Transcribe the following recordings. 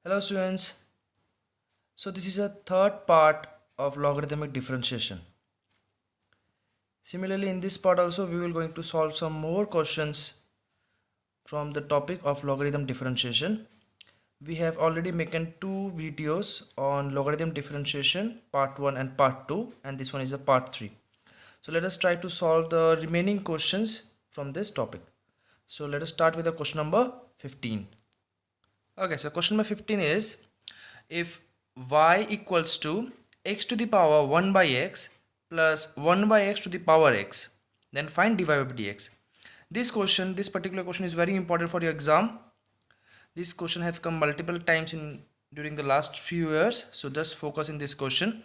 Hello students. So this is a third part of logarithmic differentiation. Similarly, in this part also we will going to solve some more questions from the topic of logarithm differentiation. We have already making two videos on logarithm differentiation, part 1 and part 2, and this one is a part 3. So let us try to solve the remaining questions from this topic. So let us start with the question number 15. Okay, so question number 15 is, if y equals to x to the power 1 by x plus 1 by x to the power x, then find dy by dx. This particular question is very important for your exam. This question has come multiple times in during the last few years, so just focus in this question.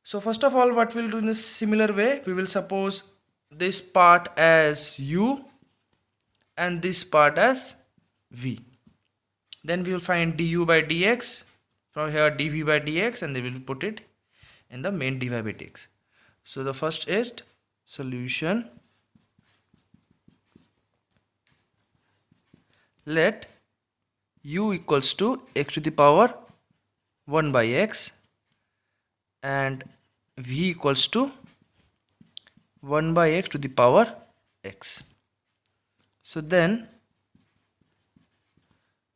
So first of all, what we'll do in a similar way, we will suppose this part as u and this part as v. Then we will find du by dx, from here dv by dx, and then we will put it in the main dy by dx. So the first is solution. Let u equals to x to the power 1 by x and v equals to 1 by x to the power x. So then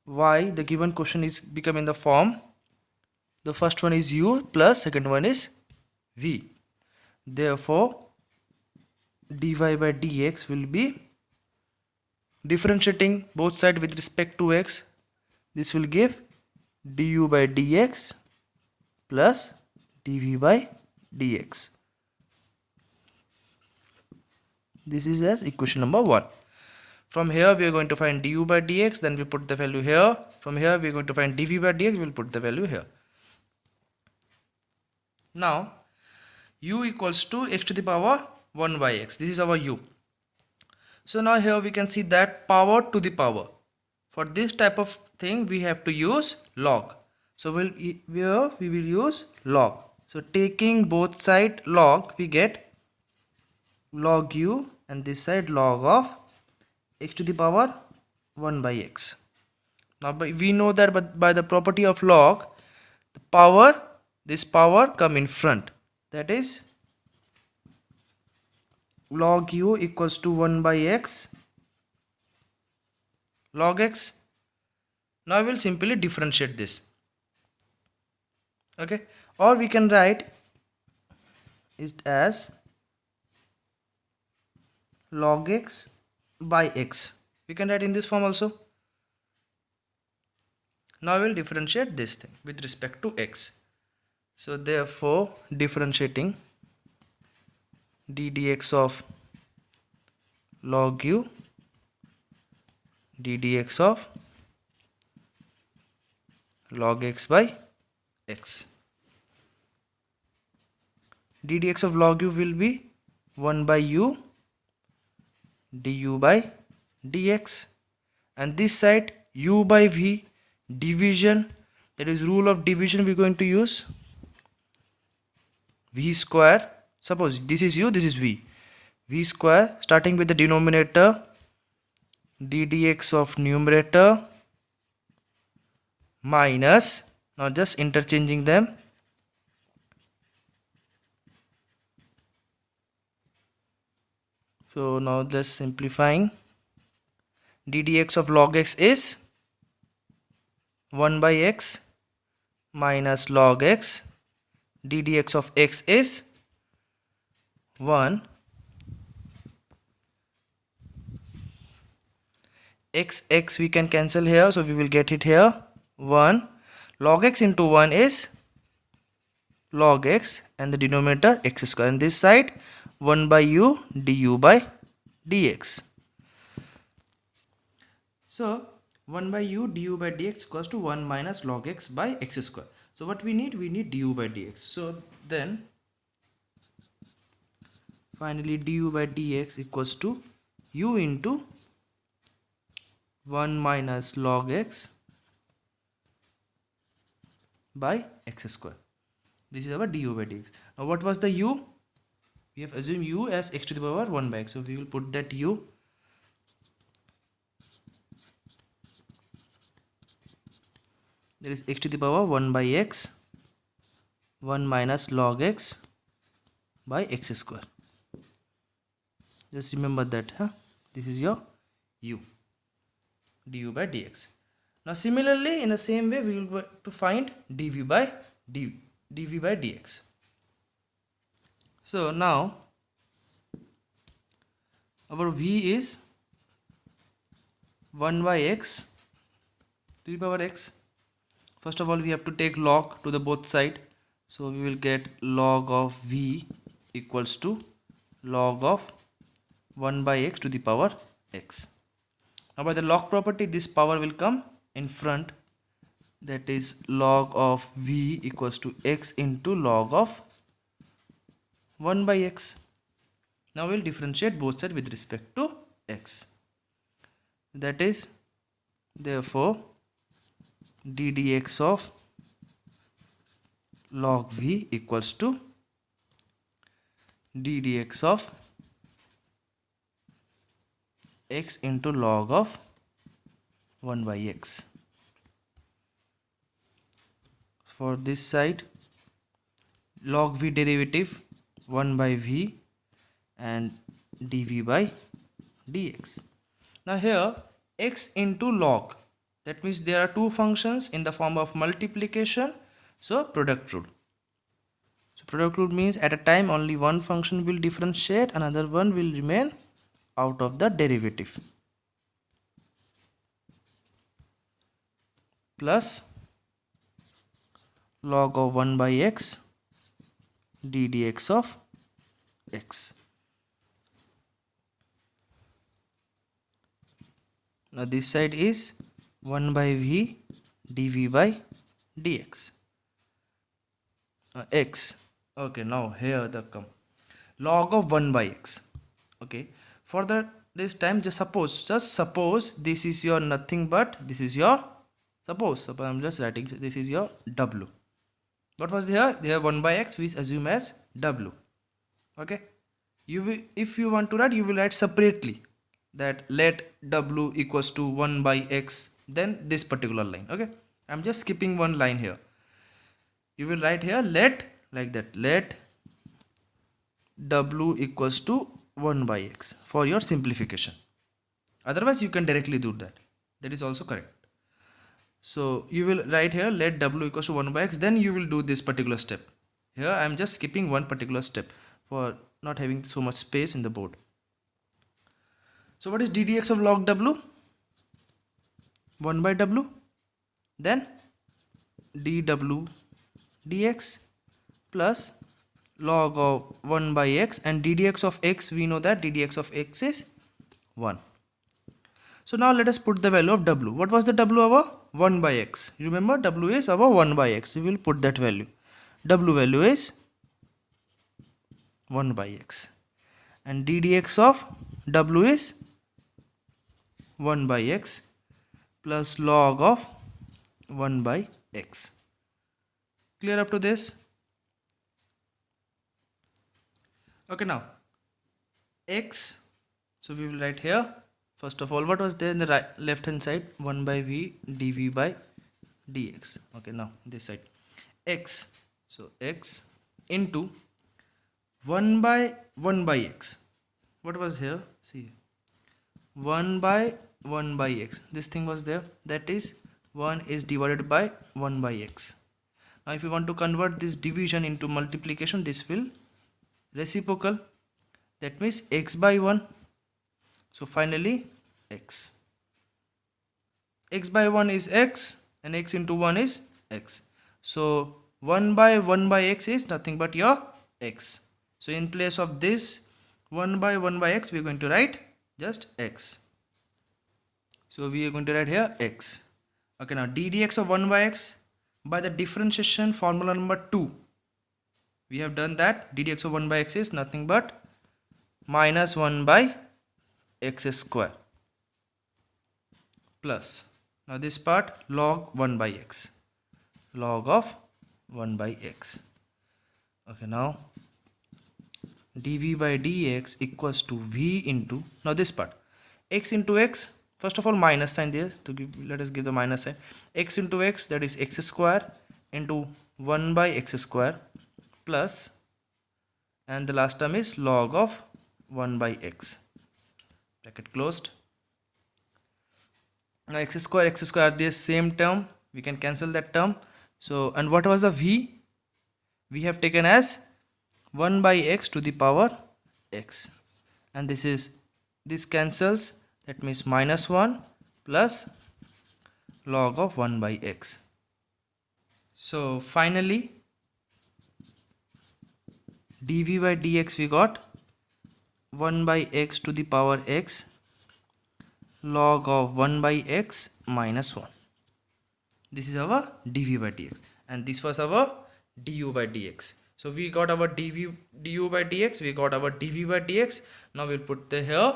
y, the given question is become in the form, the first one is u plus second one is v. Therefore dy by dx will be differentiating both sides with respect to x. This will give du by dx plus dv by dx. This is as equation number 1. From here we are going to find du by dx, then we put the value here. From here we are going to find dv by dx, we will put the value here. Now u equals to x to the power 1 by x. This is our u. So now here we can see that power to the power. For this type of thing we have to use log. So we will use log. So taking both side log, we get log u, and this side log of x to the power 1 by x. Now we know that by the property of log, the power, this power come in front. That is log u equals to 1 by x log x. Now I will simply differentiate this. Okay, or we can write it as log x by x. We can write in this form also. Now I will differentiate this thing with respect to x. So therefore differentiating d dx of log u d dx of log x by x. d dx of log u will be 1 by u du by dx, and this side u by v, division, that is rule of division we are going to use, v square. Suppose this is u, this is v, v square starting with the denominator d dx of numerator minus, now just interchanging them, so now just simplifying, d dx of log x is 1 by x minus log x, d dx of x is 1, x we can cancel here, so we will get it here 1, log x into 1 is log x, and the denominator x square, and this side 1 by u du by dx. So 1 by u du by dx equals to 1 minus log x by x square. So what we need du by dx. So then finally du by dx equals to u into 1 minus log x by x square. This is our du by dx. Now what was the u? We have assumed u as x to the power 1 by x. So we will put that u. there is x to the power 1 by x 1 minus log x by x square. Just remember that, huh? This is your u, du by dx. Now similarly, in the same way, we will go to find dv by dx. So now our v is 1 by x to the power x. First of all, we have to take log to the both side. So we will get log of v equals to log of 1 by x to the power x. Now by the log property, this power will come in front. That is log of v equals to x into log of 1 by x. Now we'll differentiate both sides with respect to x. That is, therefore, d dx of log v equals to d dx of x into log of 1 by x. For this side, log v derivative 1 by v and dv by dx. Now here x into log, that means there are two functions in the form of multiplication, so product rule. So product rule means at a time only one function will differentiate, another one will remain out of the derivative. Plus log of 1 by x d dx of x. Now this side is 1 by v dv by dx. X. Okay, now here the come log of 1 by x. Okay, for this time, just suppose this is your nothing but this is your suppose I'm just writing this is your w. What was there? There 1 by x we assume as w. Okay, you will, if you want to write, you will write separately that let w equals to 1 by x, then this particular line. Okay, I'm just skipping one line here. You will write here let, like that, let w equals to 1 by x for your simplification. Otherwise you can directly do that, that is also correct. So you will write here let w equals to 1 by x, then you will do this particular step. Here I am just skipping one particular step for not having so much space in the board. So what is d dx of log w? 1 by w, then dw dx plus log of 1 by x, and d dx of x, we know that d dx of x is 1. So now let us put the value of w. What was the w of our 1 by x? Remember, w is our 1 by x. We will put that value. W value is 1 by x. And d dx of w is 1 by x plus log of 1 by x. Clear up to this? Okay, now x. So we will write here. First of all, what was there in the left hand side? 1 by v dv by dx. Okay, now this side x. So x into 1 by x. What was here? See, 1 by x. This thing was there. That is 1 is divided by 1 by x. Now if you want to convert this division into multiplication, this will reciprocal. That means x by 1. So finally x. X by 1 is x and x into 1 is x. So 1 by x is nothing but your x. So in place of this 1 by x, we are going to write just x. So we are going to write here x. Okay, now d dx of 1 by x, by the differentiation formula number 2, we have done that. D dx of 1 by x is nothing but minus 1 by x square plus, now this part, log 1 by x, log of 1 by x. Okay, now dv by dx equals to v into, now this part, x into x, First of all, minus sign there to give, let us give the minus sign. X into x, that is x square into 1 by x square plus, and the last term is log of 1 by x, bracket closed. Now x square are the same term, we can cancel that term. So, and what was the v? We have taken as 1 by x to the power x, and this cancels, that means minus 1 plus log of 1 by x. So finally dv by dx we got 1 by x to the power x log of 1 by x minus 1. This is our dv by dx, and this was our du by dx. So we got our du by dx, we got our dv by dx. Now we'll put here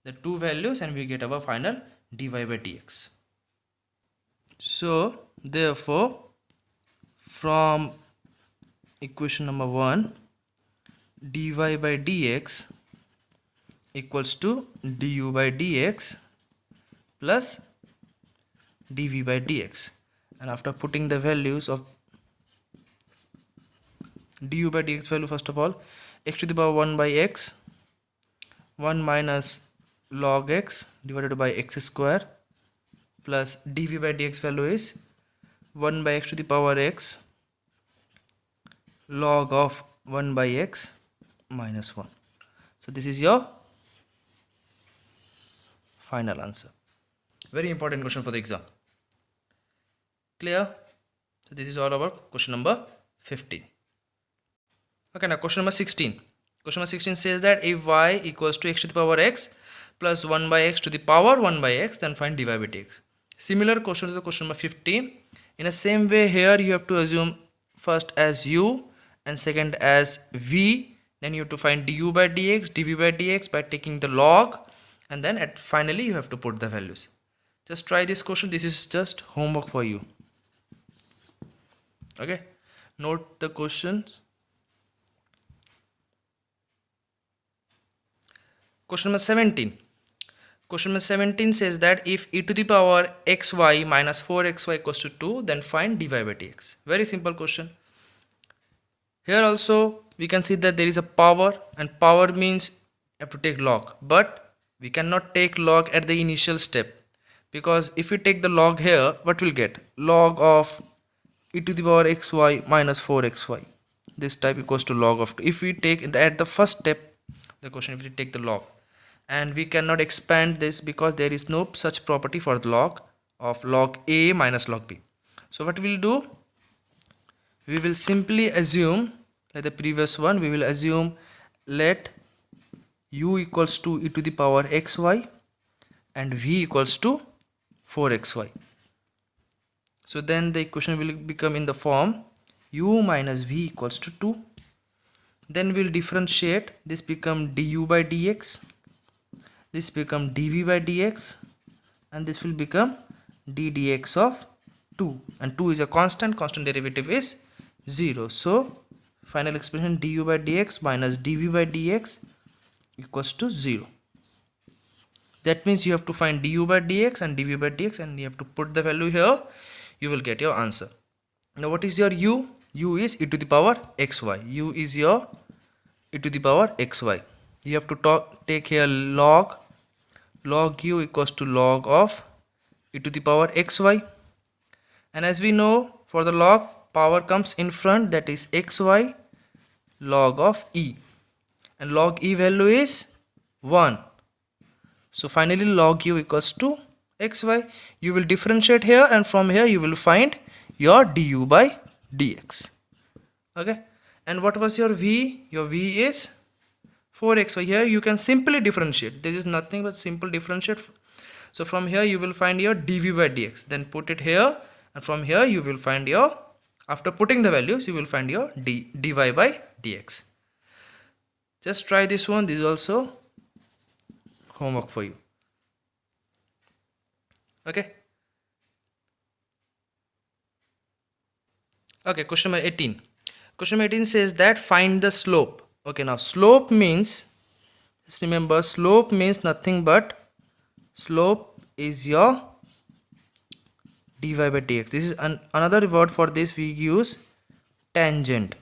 the two values and we get our final dy by dx. So therefore from equation number 1, dy by dx equals to du by dx plus dv by dx, and after putting the values of du by dx value, first of all, x to the power 1 by x, 1 minus log x divided by x square, plus dv by dx value is 1 by x to the power x log of 1 by x minus 1. So this is your final answer. Very important question for the exam. Clear? So this is all about question number 15. Okay, now question number 16. Question number 16 says that if y equals to x to the power x plus 1 by x to the power 1 by x, then find dy by dx. Similar question to the question number 15. In the same way, here you have to assume first as u and second as v. Then you have to find du by dx, dv by dx by taking the log, and then finally you have to put the values. Just try this question. This is just homework for you. Okay, note the questions. Question number 17. Question number 17 says that if e to the power xy minus 4xy equals to 2, then find dy by dx. Very simple question. Here also we can see that there is a power, and power means you have to take log, but we cannot take log at the initial step, because if we take the log here, what we'll get? Log of e to the power xy minus 4xy. This type equals to log of 2. If we take at the first step the question, if we take the log, and we cannot expand this because there is no such property for the log of log a minus log b. So what we'll do, we will simply assume, like the previous one, we will assume let u equals to e to the power xy and v equals to 4xy. So then the equation will become in the form u minus v equals to 2. Then we'll differentiate, this become du by dx, this become dv by dx, and this will become d dx of 2, and 2 is a constant derivative is 0. So final expression du by dx minus dv by dx equals to 0. That means you have to find du by dx and dv by dx, and you have to put the value here. You will get your answer. Now what is your u? U is e to the power xy. U is your e to the power xy. You have to take here log u equals to log of e to the power xy, and as we know, for the log, power comes in front, that is xy log of e, and log e value is 1. So finally log u equals to xy. You will differentiate here, and from here you will find your du by dx. Okay, and what was your v? Your v is 4xy. Here you can simply differentiate. This is nothing but simple differentiate. So from here you will find your dv by dx. Then put it here, and from here you will find your, after putting the values, you will find your dy by dx. Just try this one. This is also homework for you. Okay. Okay, question number 18. Question number 18 says that find the slope. Okay, now slope means, just remember, slope means nothing but slope is your dy by dx. This is another word for this. We use tangent.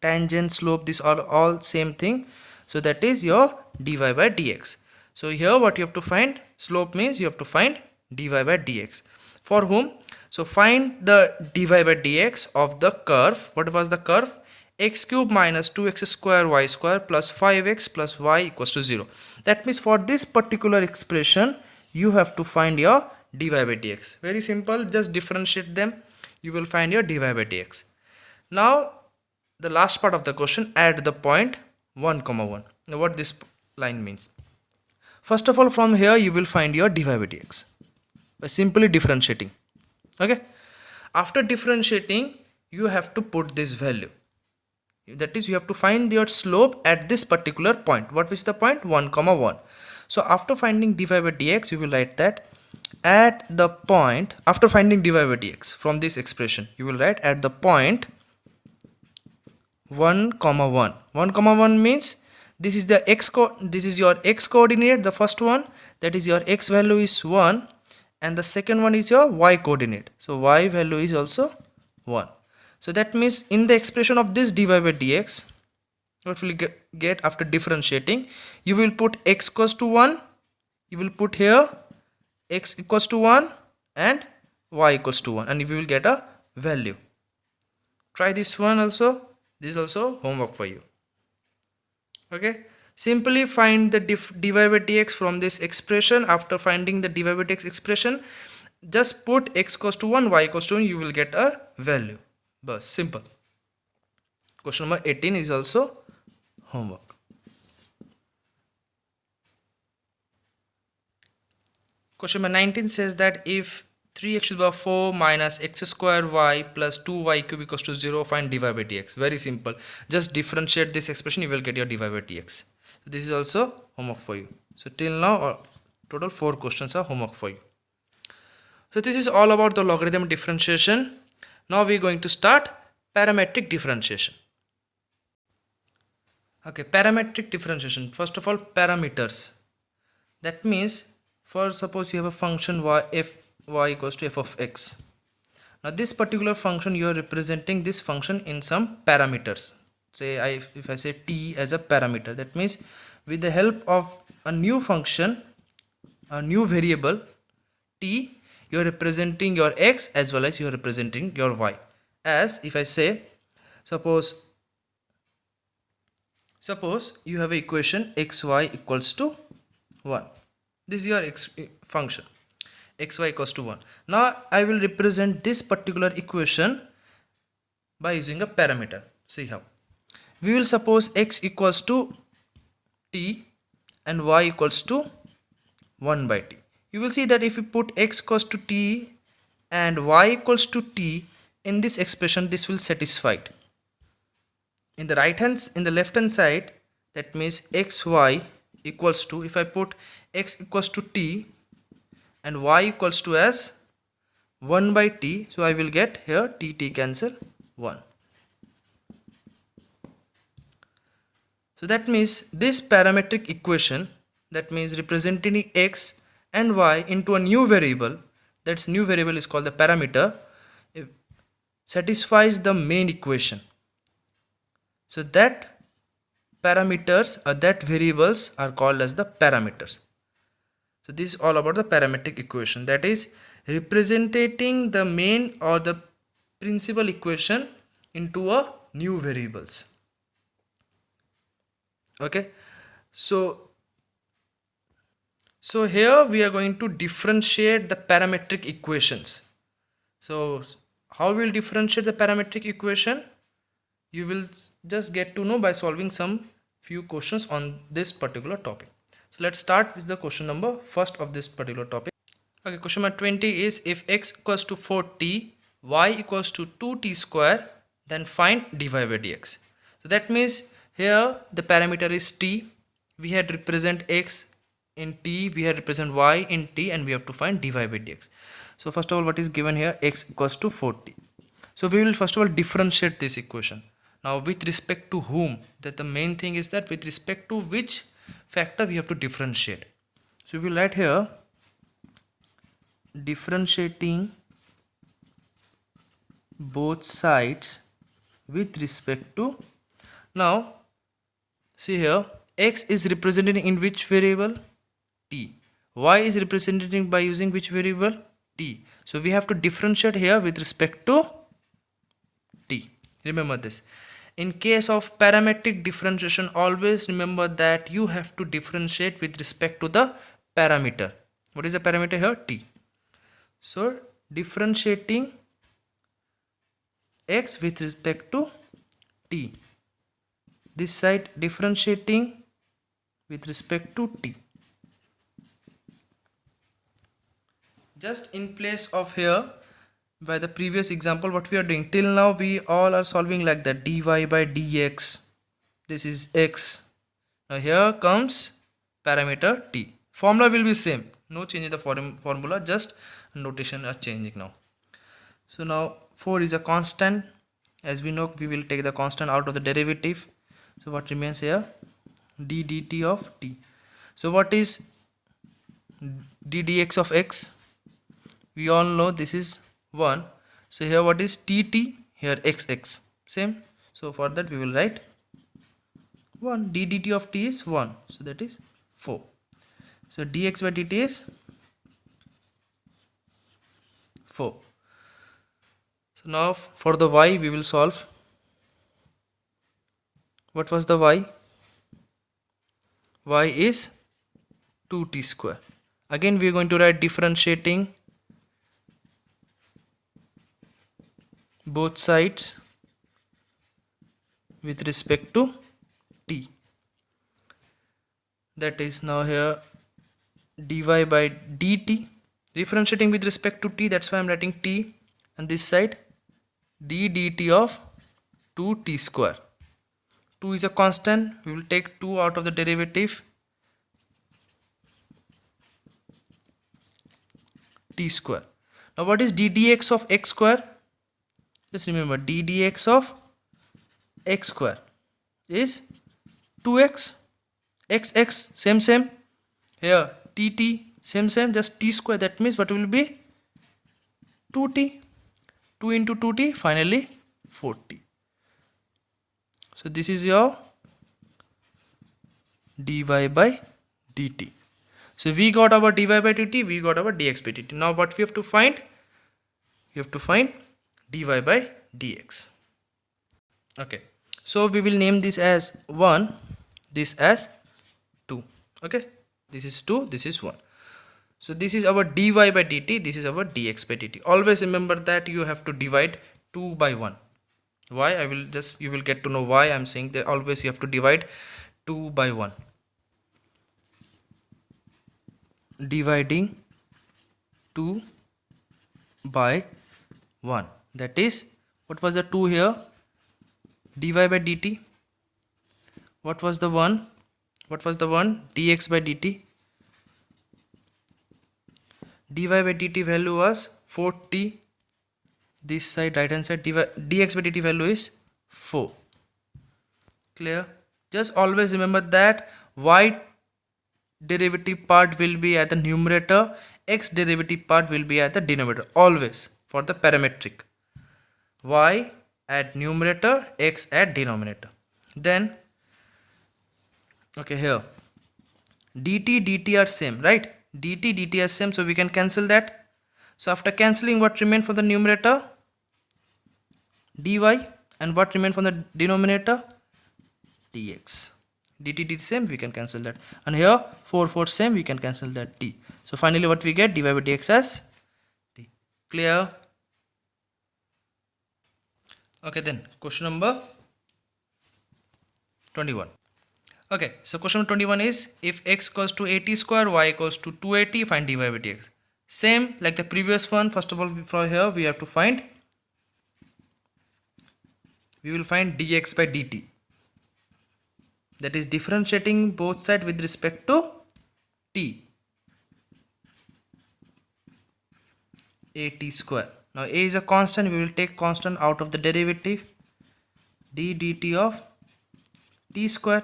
Tangent, slope, these are all same thing. So that is your dy by dx. So here what you have to find, slope means you have to find dy by dx. For whom? So find the dy by dx of the curve. What was the curve? X cube minus 2x square y square plus 5x plus y equals to 0. That means for this particular expression you have to find your dy by dx. Very simple, just differentiate them, you will find your dy by dx. Now the last part of the question, add the point 1 comma 1. Now what this line means? First of all, from here you will find your dy by dx by simply differentiating. Okay, after differentiating you have to put this value, that is you have to find your slope at this particular point. What is the point? 1 comma 1. So after finding dy by dx you will write that at the point, after finding dy by dx from this expression you will write at the point 1 comma 1. 1 comma 1 means this is the this is your x coordinate, the first one, that is your x value is 1, and the second one is your y coordinate, so y value is also 1. So that means in the expression of this dy by dx, what will you get after differentiating? You will put x equals to 1, you will put here x equals to 1 and y equals to 1, and you will get a value. Try this one also. This is also homework for you. Okay, simply find the dy by dx from this expression. After finding the dy by dx expression, just put x equals to 1, y equals to 1, you will get a value. Bas, simple. Question number 18 is also homework. Question number 19 says that if 3x to the power 4 minus x square y plus 2y cube equals to 0, find dy by dx. Very simple. Just differentiate this expression, you will get your dy by dx. So this is also homework for you. So till now, total 4 questions are homework for you. So this is all about the logarithm differentiation. Now we are going to start parametric differentiation. Okay, parametric differentiation. First of all, parameters. That means, for suppose you have a function y equals to f of x. Now this particular function, you are representing this function in some parameters. Say if I say t as a parameter, that means with the help of a new function, a new variable t, you are representing your x as well as you are representing your y. As if I say, suppose you have an equation xy equals to 1. This is your function xy equals to 1. Now I will represent this particular equation by using a parameter. See how. We will suppose x equals to t and y equals to 1 by t. You will see that if you put x equals to t and y equals to t in this expression, this will satisfy. In the left hand side, that means xy equals to, if I put x equals to t and y equals to as 1 by t, so I will get here t cancel 1. So that means this parametric equation, that means representing x and y into a new variable, that's new variable is called the parameter, satisfies the main equation. So that parameters or that variables are called as the parameters. So this is all about the parametric equation, that is representing the main or the principal equation into a new variables. Okay, so here we are going to differentiate the parametric equations. So how we will differentiate the parametric equation? You will just get to know by solving some few questions on this particular topic. So let's start with the question number first of this particular topic. Okay, question number 20 is if x equals to 4t, y equals to 2t square, then find dy by dx. So that means here the parameter is t, we had represent x in t, we had represent y in t, and we have to find dy by dx. So first of all, what is given here? X equals to 4t. So we will first of all differentiate this equation. Now with respect to whom? That the main thing is that with respect to which factor we have to differentiate. So we will write here differentiating both sides with respect to, now see here, x is represented in which variable? T. Y is represented by using which variable? T. So we have to differentiate here with respect to T. Remember this. In case of parametric differentiation, always remember that you have to differentiate with respect to the parameter. What is the parameter here? T. So differentiating x with respect to T. This side differentiating with respect to T. Just in place of here, by the previous example, what we are doing till now, we all are solving like that, dy by dx. This is x. Now here comes parameter t. Formula will be same. No change in the formula, just notation are changing now. So now 4 is a constant. As we know, we will take the constant out of the derivative. So what remains here? d dt of t. So what is d dx of x? We all know this is 1. So here what is tt? Here xx. Same. So for that we will write 1. d dt of t is 1. So that is 4. So dx by dt is 4. So now for the y we will solve. What was the y? Y is 2t square. Again we are going to write differentiating both sides with respect to t. That is now here dy by dt, differentiating with respect to t, that's why I am writing t, and this side d dt of 2t square. 2 is a constant, we will take 2 out of the derivative, t square. Now what is d dx of x square? Just remember, d dx of x square is 2x, xx same, here tt same, just t square, that means what will be 2t, 2 into 2t, finally 4t. So this is your dy by dt. So we got our dy by dt, we got our dx by dt. Now what we have to find? We have to find dy by dx. Okay, so we will name this as 1, this as 2. Okay, this is 2, this is 1. So this is our dy by dt, this is our dx by dt. Always remember that you have to divide 2 by 1. Why? You will get to know why I am saying that always you have to divide 2 by 1. Dividing 2 by 1. That is, what was the 2 here? Dy by dt. What was the 1? What was the 1? Dx by dt. Dy by dt value was 4t. This side, right hand side, dx by dt value is 4. Clear? Just always remember that y derivative part will be at the numerator, x derivative part will be at the denominator, always for the parametric. Y at numerator, x at denominator. Then okay, here dt dt are same, right? Dt dt are same, so we can cancel that. So after cancelling, what remain for the numerator? Dy, and what remain from the denominator? Dx. Dt dt same, we can cancel that, and here 4 same, we can cancel that t. So finally what we get? Dy by dx as t. Clear? Okay, then question number 21. Okay, so question number 21 is, if x equals to 80 square, y equals to 280, find dy by dx. Same like the previous one. First of all, from here we have to find, we will find dx by dt. That is differentiating both sides with respect to t. 80 square. Now a is a constant, we will take constant out of the derivative, d dt of t square.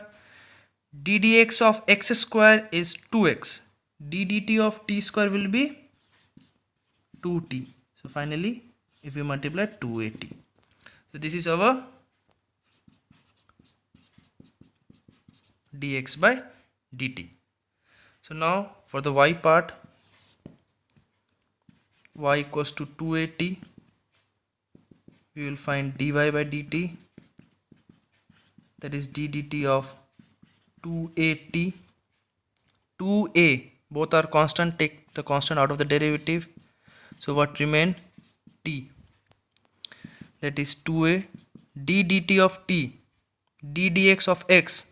d dx of x square is 2x. d dt of t square will be 2t. So finally if we multiply 2at, so this is our dx by dt. So now for the y part, y equals to 2at, we will find dy by dt, that is d dt of 2at. 2a, both are constant, take the constant out of the derivative, so what remain? T, that is 2a, d dt of t, d dx of x,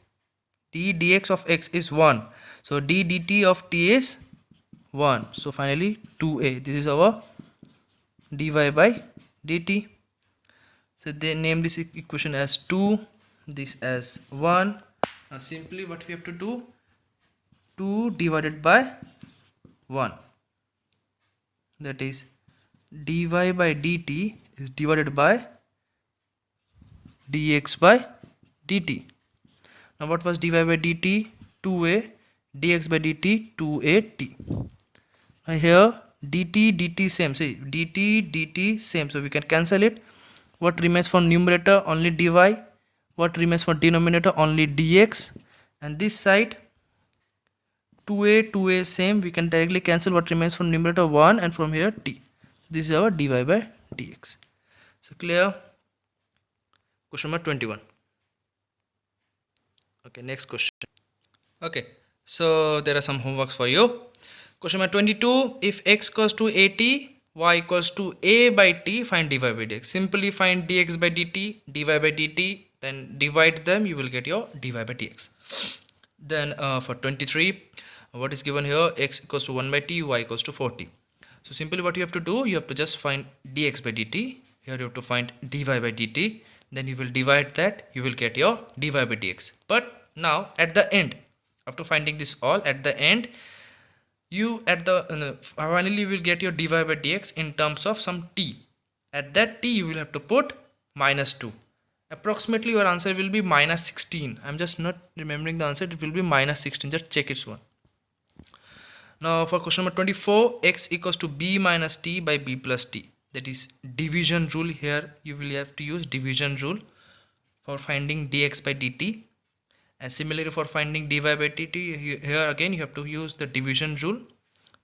d dx of x is 1, so d dt of t is 1, so finally 2a, this is our dy by dt. So they name this equation as 2, this as 1. Now simply what we have to do, 2 divided by 1, that is dy by dt is divided by dx by dt. Now what was dy by dt? 2a, dx by dt 2at. Now here dt dt same, see dt dt same, so we can cancel it. What remains for numerator? Only dy. What remains for denominator? Only dx. And this side 2a same, we can directly cancel. What remains for numerator? 1, and from here t. This is our dy by dx. So clear? Question number 21. Okay, next question. Okay, so there are some homeworks for you. Question number 22. If x equals to at, y equals to a by t, find dy by dx. Simply find dx by dt, dy by dt, then divide them, you will get your dy by dx. Then for 23, what is given here? X equals to 1 by t, y equals to 4t. So simply what you have to do, you have to just find dx by dt. Here you have to find dy by dt. Then you will divide that, you will get your dy by dx. But now at the end, after finding this all, at the end, you finally you will get your dy by dx in terms of some t. At that t you will have to put minus 2. Approximately your answer will be minus 16. I'm just not remembering the answer. It will be minus 16. Just check it one. Now for question number 24, x equals to b minus t by b plus t. That is division rule. Here you will have to use division rule for finding dx by dt. And similarly for finding dy by dt, here again you have to use the division rule.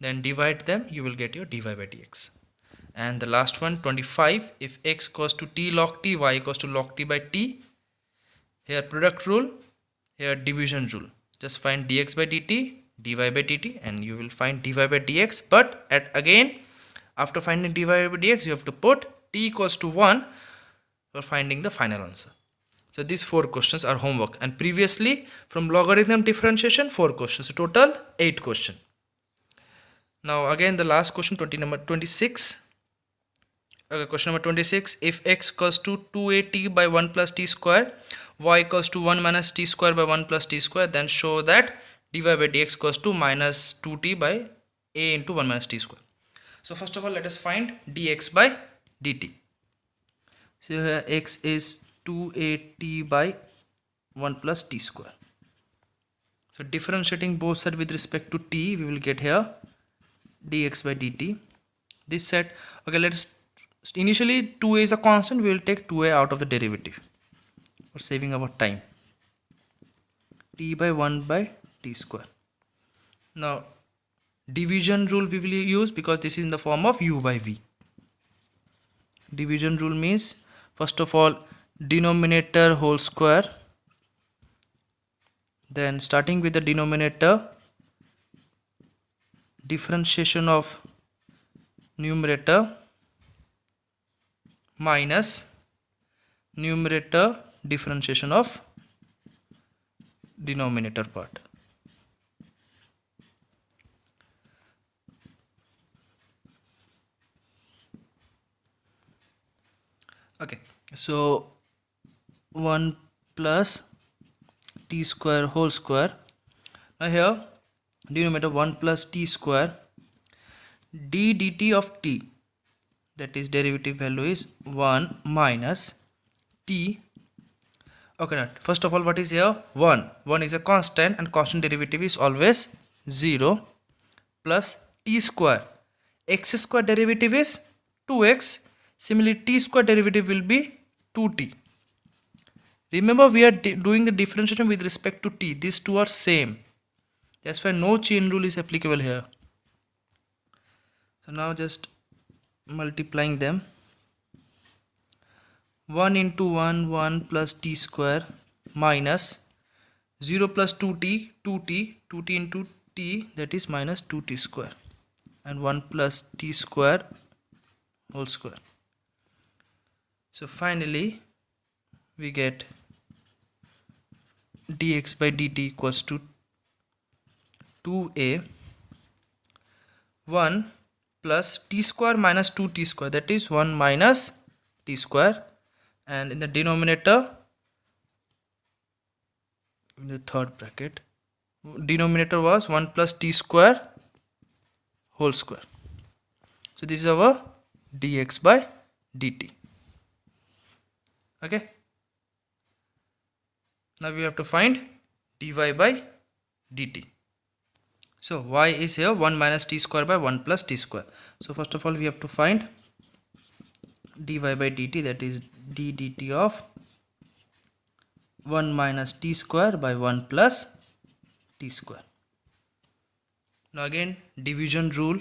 Then divide them, you will get your dy by dx. And the last one, 25, if x equals to t log t, y equals to log t by t. Here product rule, here division rule. Just find dx by dt, dy by dt, and you will find dy by dx. But again, after finding dy by dx, you have to put t equals to 1 for finding the final answer. So these 4 questions are homework, and previously from logarithm differentiation 4 questions, so total 8 questions. Now again the last question, number 26. Okay, question number 26. If x equals to 2at by 1 plus t square, y equals to 1 minus t square by 1 plus t square, then show that dy by dx equals to minus 2t by a into 1 minus t square. So first of all, let us find dx by dt. So here x is 2at by 1 plus t square. So differentiating both sides with respect to t, we will get here dx by dt. This side, okay, let's initially 2a is a constant, we will take 2a out of the derivative for saving our time. T by 1 by t square. Now division rule we will use because this is in the form of u by v. Division rule means first of all denominator whole square, then starting with the denominator, differentiation of numerator minus numerator differentiation of denominator part. Okay, so 1 plus t square whole square. Now here denominator 1 plus t square, d dt of t, that is derivative value is 1 minus t. Okay, now first of all, what is here? 1 is a constant, and constant derivative is always 0, plus t square. x square derivative is 2x. Similarly, t square derivative will be 2t. Remember, we are doing the differentiation with respect to t. These two are same. That's why no chain rule is applicable here. So now just multiplying them. 1 into 1, 1 plus t square minus 0 plus 2t, 2t into t, that is minus 2t square, and 1 plus t square whole square. So finally we get dx by dt equals to 2a 1 plus t square minus 2t square, that is 1 minus t square, and in the denominator, in the third bracket, denominator was 1 plus t square whole square. So this is our dx by dt. Okay, now we have to find dy by dt. So y is here 1 minus t square by 1 plus t square. So first of all we have to find dy by dt, that is d dt of 1 minus t square by 1 plus t square. Now again division rule.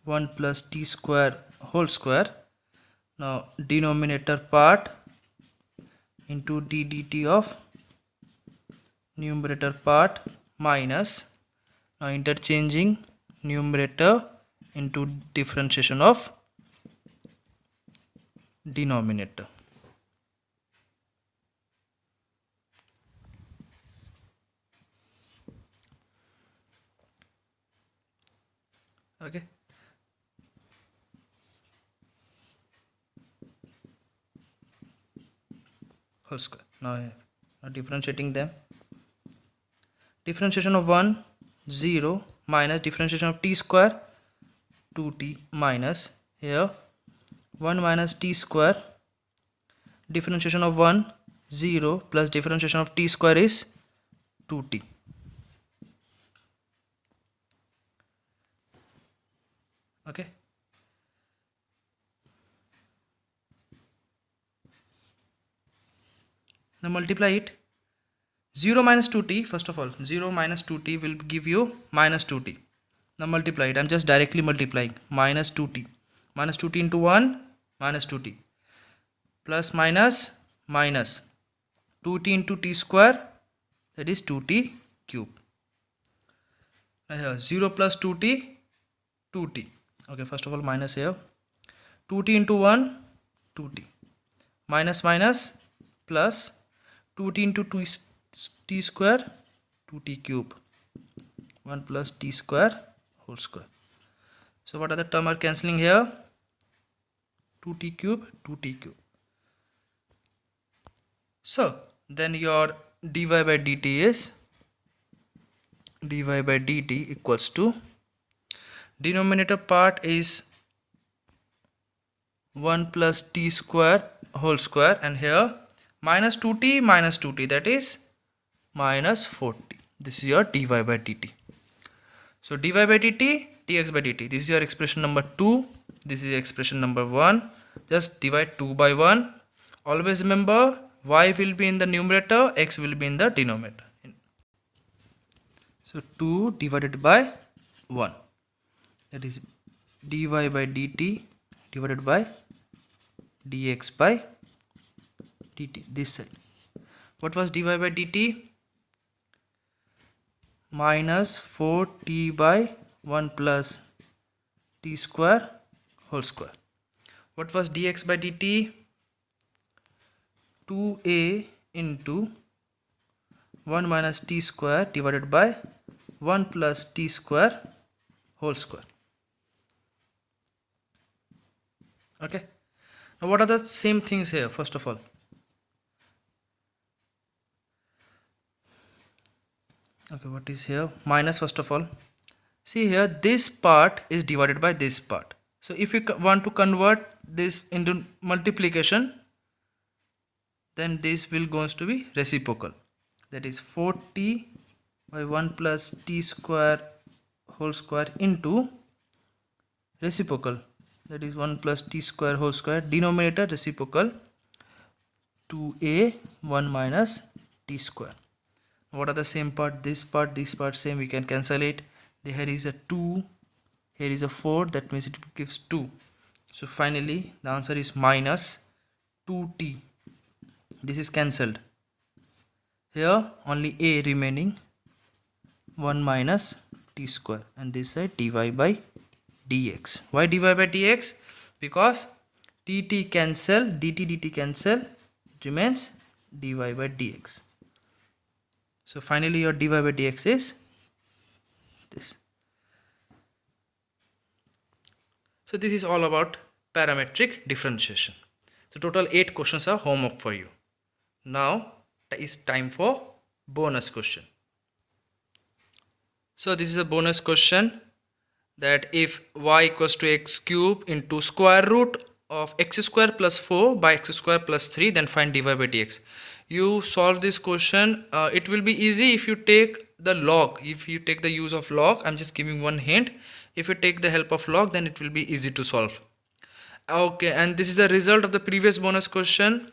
One plus t square whole square. Now denominator part into d dt of numerator part minus, now interchanging numerator into differentiation of denominator. Okay, whole square. Now differentiating them. Differentiation of 1 0 minus differentiation of t square 2t minus here 1 minus t square, differentiation of 1 0 plus differentiation of t square is 2t. Okay, now multiply it. 0 minus 2t, first of all 0 minus 2t will give you minus 2t. Now multiply it. I'm just directly multiplying. Minus 2t into 1 minus 2t plus minus minus 2t into t square, that is 2t cube. Now here 0 plus 2t 2t. Okay, first of all minus here 2t into 1 2t minus minus plus 2t into t square 2t cube 1 plus t square whole square. So what are the term are cancelling here? 2t cube 2t cube. So then your dy by dt is dy by dt equals to, denominator part is 1 plus t square whole square, and here minus 2t, that is minus 4t. This is your dy by dt. So dy by dt, dx by dt. This is your expression number 2. This is expression number 1. Just divide 2 by 1. Always remember, y will be in the numerator, x will be in the denominator. So 2 divided by 1. That is dy by dt divided by dx by dt. This side. What was dy by dt? Minus 4t by 1 plus t square whole square. What was dx by dt? 2a into 1 minus t square divided by 1 plus t square whole square. Okay, now what are the same things here? First of all, okay, what is here? Minus. First of all, see here, this part is divided by this part. So if you want to convert this into multiplication, then this will goes to be reciprocal. That is 4t by 1 plus t square whole square into reciprocal, that is 1 plus t square whole square, denominator reciprocal 2a 1 minus t square. What are the same part? This part same, we can cancel it. Here is a 2, here is a 4, that means it gives 2. So finally the answer is minus 2t. This is cancelled. Here only a remaining, 1 minus t square, and this side dy by dx. Why dy by dx? Because dt cancel, dt cancel, it remains dy by dx. So finally your dy by dx is this. So this is all about parametric differentiation. So total 8 questions are homework for you. Now it is time for bonus question. So this is a bonus question, that if y equals to x cube into square root of x square plus 4 by x square plus 3, then find dy by dx. You solve this question, it will be easy if you take the log, if you take the use of log. I'm just giving one hint. If you take the help of log, then it will be easy to solve. Okay, and this is the result of the previous bonus question.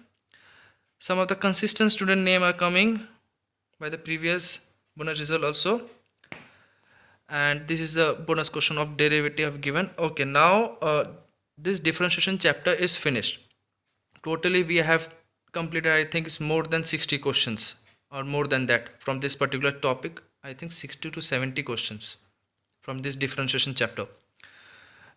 Some of the consistent student name are coming by the previous bonus result also. And this is the bonus question of derivative given. Okay, now this differentiation chapter is finished. Totally we have completed, I think it's more than 60 questions or more than that from this particular topic. I think 60 to 70 questions from this differentiation chapter.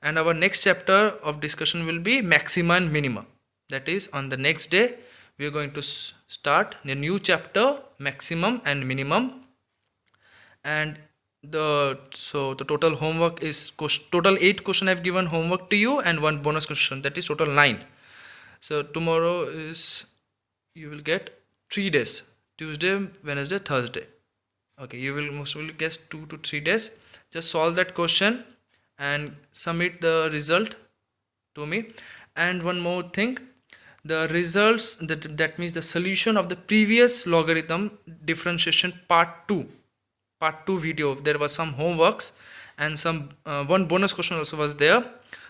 And our next chapter of discussion will be maxima and minima. That is, on the next day we are going to start the new chapter, maximum and minimum. And the total homework is total 8 question I've given homework to you, and one bonus question, that is total 9. So tomorrow is, you will get 3 days, Tuesday, Wednesday, Thursday. Okay, you will most probably guess 2 to 3 days. Just solve that question and submit the result to me. And one more thing, the results, that means the solution of the previous logarithm differentiation part 2 video, there was some homeworks and some one bonus question also was there.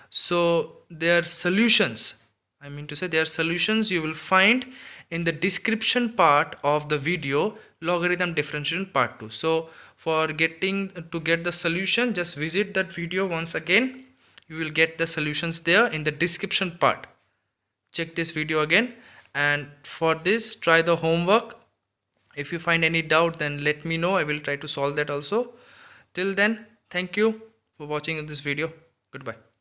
So their solutions, I mean to say their solutions, you will find in the description part of the video, logarithm differentiation part 2. So for get the solution, just visit that video once again. You will get the solutions there in the description part. Check this video again, and for this try the homework. If you find any doubt, then let me know. I will try to solve that also. Till then, thank you for watching this video. Goodbye.